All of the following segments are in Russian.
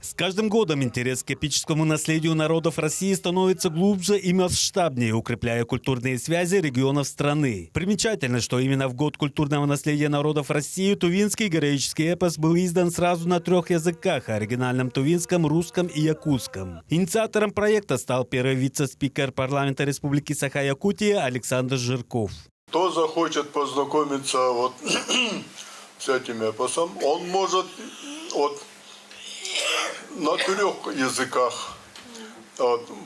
С каждым годом интерес к эпическому наследию народов России становится глубже и масштабнее, укрепляя культурные связи регионов страны. Примечательно, что именно в год культурного наследия народов России тувинский героический эпос был издан сразу на 3 языках – оригинальном тувинском, русском и якутском. Инициатором проекта стал первый вице-спикер парламента Республики Саха-Якутия Александр Жирков. Кто захочет познакомиться с этим эпосом, он может на 3 языках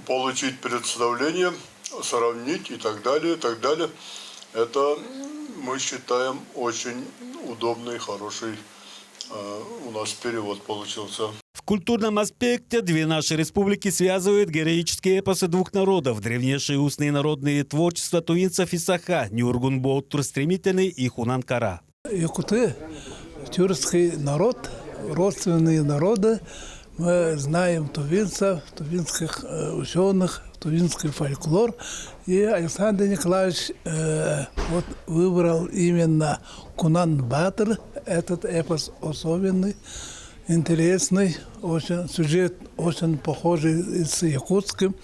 получить представление, сравнить и так далее, и так далее. Это, мы считаем, очень удобный, хороший у нас перевод получился. В культурном аспекте две наши республики связывают героические эпосы двух народов, древнейшие устные народные творчества тувинцев и саха, Нюргун Боуттур Стремительный и Хунан-Кара. Якуты, тюркский народ, родственные народы. Мы знаем тувинцев, тувинских ученых, тувинский фольклор. И Александр Николаевич выбрал именно Кунан-Батыр. Этот эпос особенный, интересный, очень, сюжет очень похожий с якутским.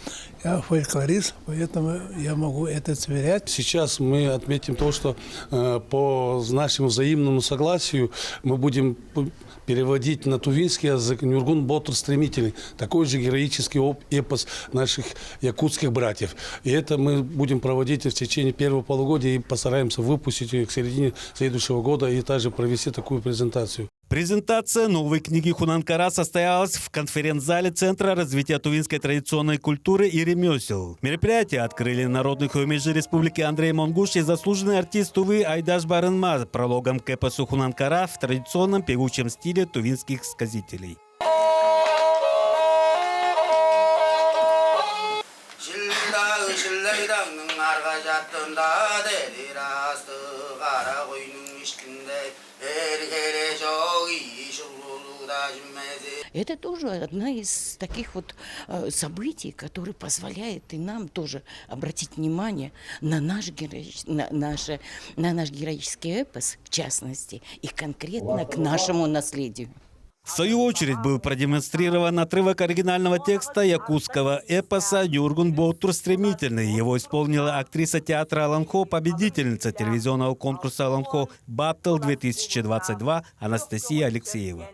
Я фольклорист, поэтому я могу это сверять. Сейчас мы отметим то, что по нашему взаимному согласию мы будем переводить на тувинский язык Нюргун Боуттур Стремительный, такой же героический эпос наших якутских братьев. И это мы будем проводить в течение первого полугодия и постараемся выпустить ее к середине следующего года и также провести такую презентацию. Презентация новой книги Хунан-Кара состоялась в конференц-зале Центра развития тувинской традиционной культуры и ремесел. Мероприятие открыли народный хоймежи Республики Андрей Монгуш и заслуженный артист Тувы Айдаш Барынма прологом к эпосу Хунан-Кара в традиционном певучем стиле тувинских сказителей. Это тоже одна из таких вот событий, которые позволяет и нам тоже обратить внимание на наш героический эпос, в частности, и конкретно к нашему наследию. В свою очередь был продемонстрирован отрывок оригинального текста якутского эпоса «Нюргун Боуттур Стремительный». Его исполнила актриса театра Аланхо, победительница телевизионного конкурса Аланхо «Баттл-2022» Анастасия Алексеева.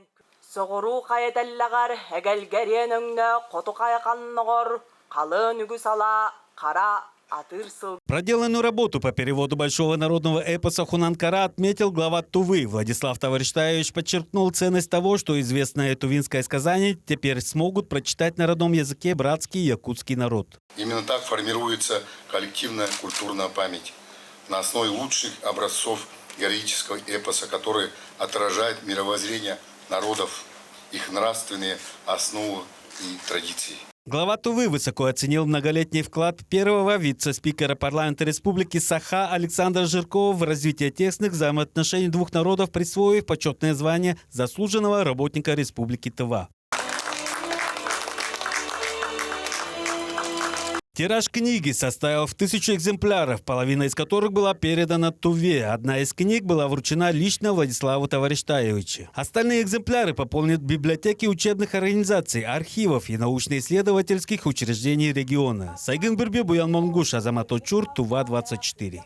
Проделанную работу по переводу большого народного эпоса Хунан-Кара отметил глава Тувы. Владислав Тавриштаевич подчеркнул ценность того, что известное тувинское сказание теперь смогут прочитать на родном языке братский якутский народ. Именно так формируется коллективная культурная память на основе лучших образцов героического эпоса, который отражает мировоззрение народов, их нравственные основы и традиции. Глава Тувы высоко оценил многолетний вклад первого вице-спикера парламента Республики Саха Александра Жиркова в развитие тесных взаимоотношений двух народов, присвоив почетное звание заслуженного работника Республики Тыва. Тираж книги составил в 1000 экземпляров, половина из которых была передана Туве. Одна из книг была вручена лично Владиславу Тавриштаевичу. Остальные экземпляры пополнят библиотеки учебных организаций, архивов и научно-исследовательских учреждений региона. Сайгын Бирби, Буян Монгуш, Азамат Очур, Тува 24.